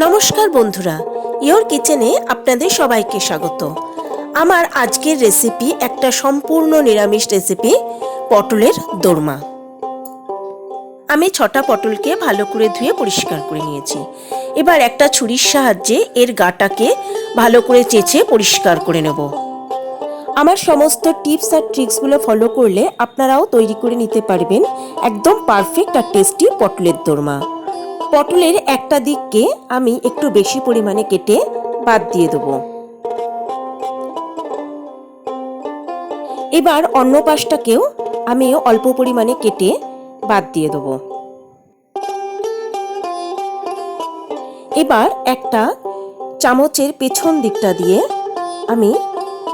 নমস্কার বন্ধুরা, ইয়োর কিচেনে আপনাদের সবাইকে স্বাগত। আমার আজকের রেসিপি একটা সম্পূর্ণ নিরামিষ রেসিপি, পটলের দোরমা। আমি 6টা পটলকে ভালো করে ধুয়ে পরিষ্কার করে নিয়েছি। এবার একটা ছুরির সাহায্যে এর গাটাকে ভালো করে চেঁচে পরিষ্কার করে নেব। আমার সমস্ত টিপস আর ট্রিক্সগুলো ফলো করলে আপনারাও তৈরি করে নিতে পারবেন একদম পারফেক্ট আর টেস্টি পটলের দোরমা। পটলের একটা দিককে আমি একটু বেশি পরিমাণে কেটে বাদ দিয়ে দেব। এবার অন্য পাশটাকেও আমি অল্প পরিমাণে কেটে বাদ দিয়ে দেব। এবার একটা চামচের পেছন দিকটা দিয়ে আমি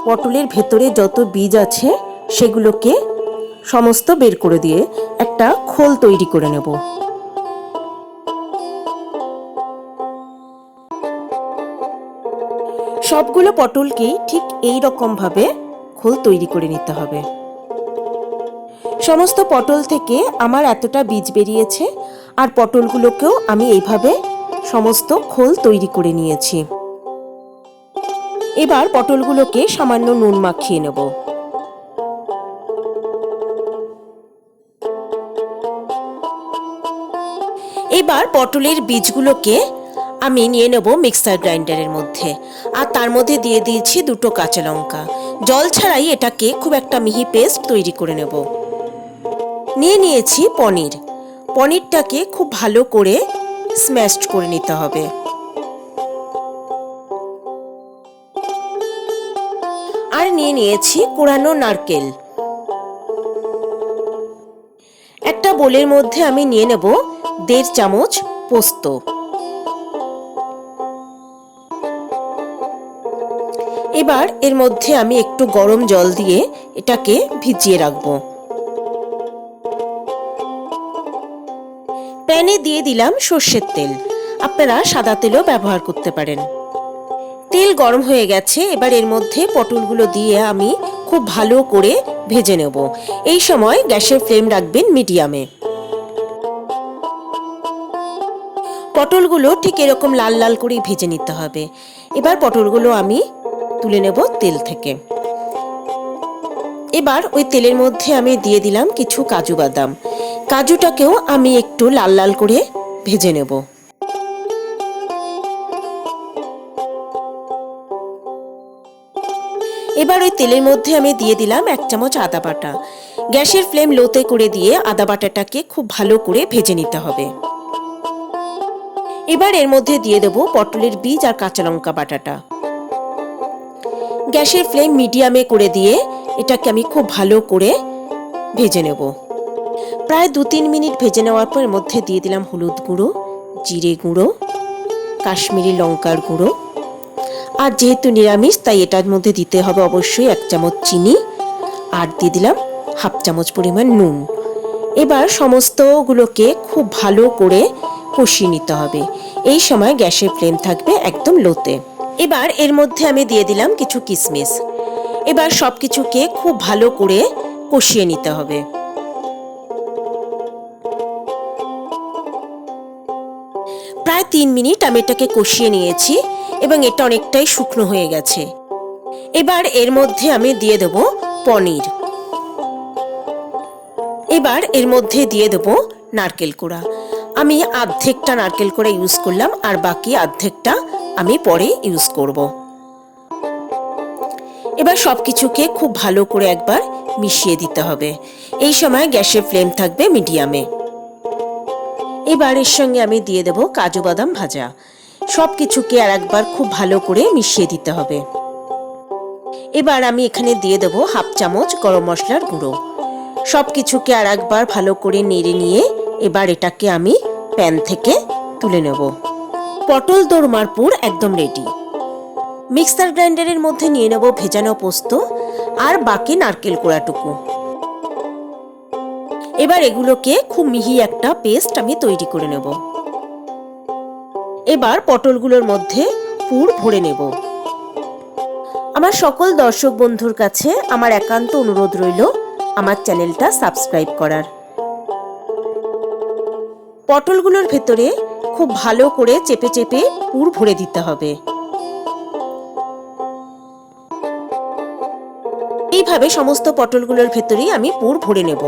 পটলের ভেতরে যত বীজ আছে সেগুলোকে সমস্ত বের করে দিয়ে একটা খোল তৈরি করে নেব। সবগুলো পটলকেই ঠিক এই রকম ভাবে খোল তৈরি করে নিতে হবে। সমস্ত পটল থেকে আমার এতটা বীজ বেরিয়েছে, আর পটলগুলোকেও আমি এইভাবে সমস্ত খোল তৈরি করে নিয়েছি। এবার পটলগুলোকে সামান্য নুন মাখিয়ে নেব। এবার পটলের বীজগুলোকে আমি নিয়ে নেব মিক্সার গ্রাইন্ডারের মধ্যে, আর তার মধ্যে দিয়ে দিয়েছি 2টো কাঁচা লঙ্কা। জল ছাড়াই এটাকে খুব একটা মিহি পেস্ট তৈরি করে নেব। নিয়ে নিয়েছি পনির। পনিরটাকে খুব ভালো করে স্ম্যাশড করে নিতে হবে। আর নিয়ে নিয়েছি কোরানো নারকেল। একটা বোলের মধ্যে আমি নিয়ে নেব 1.5 চামচ পোস্ত। এবার এর মধ্যে আমি একটু গরম জল দিয়ে এটাকে ভিজিয়ে রাখবো। প্যানে দিয়ে দিলাম সর্ষের তেল, আপনারা সাদা তেলও ব্যবহার করতে পারেন। তেল গরম হয়ে গেছে, এবার এর মধ্যে পটলগুলো দিয়ে আমি খুব ভালো করে ভেজে নেব। এই সময় গ্যাসের ফ্লেম রাখবেন মিডিয়ামে। পটলগুলো ঠিক এরকম লাল লাল করে ভেজে নিতে হবে। এবার পটলগুলো আমি তুলে নেব তেল থেকে। এবার ওই তেলের মধ্যে আমি দিয়ে দিলাম কিছু কাজু বাদাম। কাজুটাকেও আমি একটু লাল লাল করে ভেজে নেব। এবার ওই তেলের মধ্যে আমি দিয়ে দিলাম 1 চামচ আদা বাটা। গ্যাসের ফ্লেম লোতে করে দিয়ে আদা বাটাটাকে খুব ভালো করে ভেজে নিতে হবে। এবার এর মধ্যে দিয়ে দেব পটলের বীজ আর কাঁচা লঙ্কা বাটাটা। গ্যাসের ফ্লেম মিডিয়ামে করে দিয়ে এটাকে আমি খুব ভালো করে ভেজে নেব। প্রায় 2-3 মিনিট ভেজে নেওয়ার পর এর মধ্যে দিয়ে দিলাম হলুদ গুঁড়ো, জিরে গুঁড়ো, কাশ্মীরি লঙ্কার গুঁড়ো, আর যেহেতু নিরামিষ তাই এটার মধ্যে দিতে হবে অবশ্যই 1 চামচ চিনি, আর দিয়ে দিলাম 1/2 চামচ পরিমাণ নুন। এবার সমস্তগুলোকে খুব ভালো করে কষিয়ে নিতে হবে। এই সময় গ্যাসের ফ্লেম থাকবে একদম লোতে। এবার এর মধ্যে আমি দিয়ে দিলাম কিছু কিশমিশ। এবার সবকিছুকে খুব ভালো করে কষিয়ে নিতে হবে। প্রায় 3 মিনিট আমি এটাকে কষিয়ে নিয়েছি এবং এটা অনেকটাই শুকনো হয়ে গেছে। এবার এর মধ্যে আমি দিয়ে দেব পনির। এবার এর মধ্যে দিয়ে দেব নারকেল কোড়া। আমি অর্ধেকটা নারকেল কোড়া ইউজ করলাম, আর বাকি অর্ধেকটা আমি পরে ইউজ করব। এবার সবকিছুকে খুব ভালো করে একবার মিশিয়ে দিতে হবে। এই সময় গ্যাসের ফ্লেম থাকবে মিডিয়ামে। এবার এর সঙ্গে আমি দিয়ে দেব কাজু বাদাম ভাজা। সবকিছুকে আর একবার খুব ভালো করে মিশিয়ে দিতে হবে। এবার আমি এখানে দিয়ে দেব 1/2 চামচ গরম মশলার গুঁড়ো। সবকিছুকে আর একবার ভালো করে নেড়ে নিয়ে এবার এটাকে আমি প্যান থেকে তুলে নেব। পটল দোরমার পুর একদম রেডি। মিক্সার গ্রাইন্ডারের মধ্যে নিয়ে নেব ভেজানো পোস্ত আর বাকি নারকেল কোড়াটুকু। এবার এগুলোকে খুব মিহি একটা পেস্ট আমি তৈরি করে নেব। এবার পটলগুলোর মধ্যে পুর ভরে নেব। আমার সকল দর্শক বন্ধুর কাছে আমার একান্ত অনুরোধ রইল আমার চ্যানেলটা সাবস্ক্রাইব করার। পটলগুলোর ভেতরে খুব ভালো করে চেপে চেপে পুর ভরে দিতে হবে। এইভাবে সমস্ত পটলগুলোর ভেতরেই আমি পুর ভরে নেব।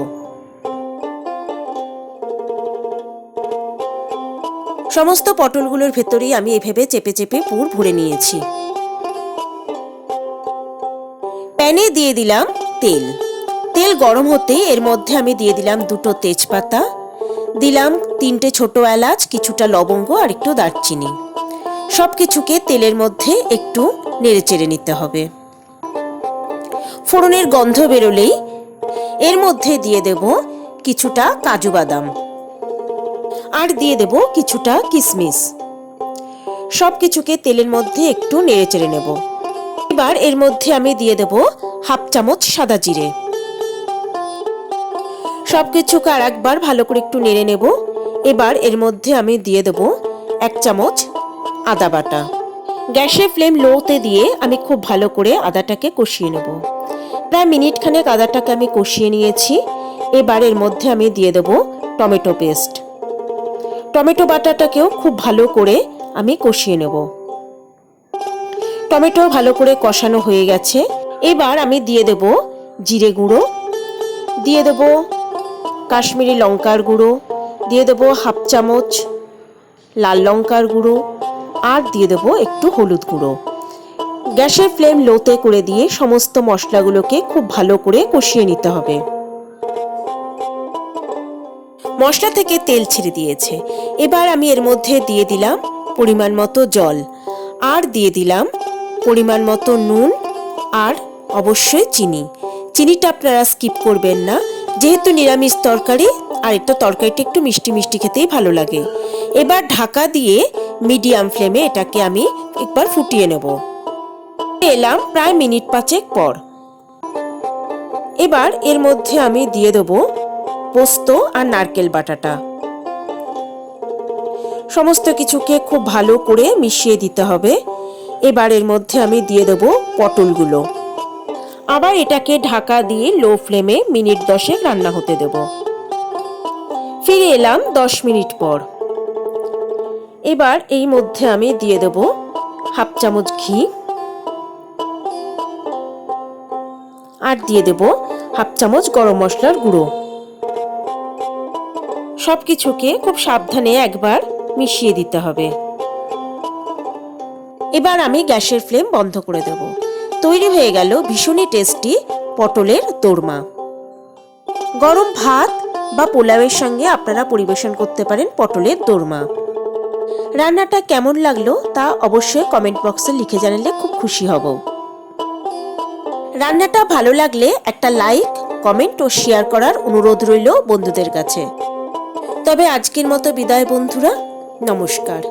সমস্ত পটলগুলোর ভেতরেই আমি এভাবে চেপে চেপে পুর ভরে নিয়েছি। প্যানে দিয়ে দিলাম তেল। তেল গরম হতে এর মধ্যে আমি দিয়ে দিলাম 2টো তেজপাতা, দিলাম 3টে ছোট এলাচ, কিছুটা লবঙ্গ আর একটু দারচিনি। সবকিছুকে তেলের মধ্যে একটু নেড়েচেড়ে নিতে হবে। ফোড়নের গন্ধ বেরোলেই এর মধ্যে দিয়ে দেব কিছুটা কাজু বাদাম আর দিয়ে দেব কিছুটা কিশমিশ। সবকিছুকে তেলের মধ্যে একটু নেড়েচেড়ে নেব। এবার এর মধ্যে আমি দিয়ে দেব 1/2 চামচ সাদা জিরে। সবকিছুকে আর একবার ভালো করে একটু নেড়ে নেব। এবার এর মধ্যে আমি দিয়ে দেব 1 চামচ আদা বাটা। গ্যাসের ফ্লেম লোতে দিয়ে আমি খুব ভালো করে আদাটাকে কষিয়ে নেব। প্রায় মিনিট খানেক আদাটাকে আমি কষিয়ে নিয়েছি। এবার এর মধ্যে আমি দিয়ে দেব টমেটো পেস্ট। টমেটো বাটাটাকেও খুব ভালো করে আমি কষিয়ে নেব। টমেটো ভালো করে কষানো হয়ে গেছে। এবার আমি দিয়ে দেব জিরে গুঁড়ো, দিয়ে দেব কাশ্মীরি লঙ্কার গুঁড়ো, দিয়ে দেব 1/2 চামচ লাল লঙ্কার গুঁড়ো আর দিয়ে দেব একটু হলুদ গুঁড়ো। গ্যাসের ফ্লেম লোতে করে দিয়ে সমস্ত মশলাগুলোকে খুব ভালো করে কষিয়ে নিতে হবে। মশলা থেকে তেল ছেড়ে দিয়েছে। এবার আমি এর মধ্যে দিয়ে দিলাম পরিমাণ মতো জল আর দিয়ে দিলাম পরিমাণ মতো নুন আর অবশ্যই চিনি। চিনিটা আপনারা স্কিপ করবেন না, যেহেতু নিরামিষ তরকারি আর এটা তরকারিটা একটু মিষ্টি মিষ্টি খেতেই ভালো লাগে। এবার ঢাকা দিয়ে মিডিয়াম ফ্লেমে এটাকে আমি একবার ফুটিয়ে নেব। এলাম প্রায় মিনিট 5 পর। এবার এর মধ্যে আমি দিয়ে দেব পোস্ত আর নারকেল বাটাটা। সমস্ত কিছুকে খুব ভালো করে মিশিয়ে দিতে হবে। এবার এর মধ্যে আমি দিয়ে দেব পটলগুলো। আবার এটাকে ঢাকা দিয়ে লো ফ্লেমে মিনিট 10 রান্না হতে দেব। ফিরে এলাম 10 মিনিট পর। এবার এই মধ্যে আমি দিয়ে দেব 1/2 চামচ ঘি আর দিয়ে দেব 1/2 চামচ গরম মশলার গুঁড়ো। সবকিছুকে খুব সাবধানে একবার মিশিয়ে দিতে হবে। এবার আমি গ্যাসের ফ্লেম বন্ধ করে দেব। তৈরি হয়ে গেল ভীষণই টেস্টি পটলের দোরমা। গরম ভাত বা পোলাওয়ের সঙ্গে আপনারা পরিবেশন করতে পারেন পটলের দোরমা। রান্নাটা কেমন লাগলো তা অবশ্যই কমেন্ট বক্সে লিখে জানালে খুব খুশি হব। রান্নাটা ভালো লাগলে একটা লাইক, কমেন্ট ও শেয়ার করার অনুরোধ রইল বন্ধুদের কাছে। তবে আজকের মতো বিদায় বন্ধুরা, নমস্কার।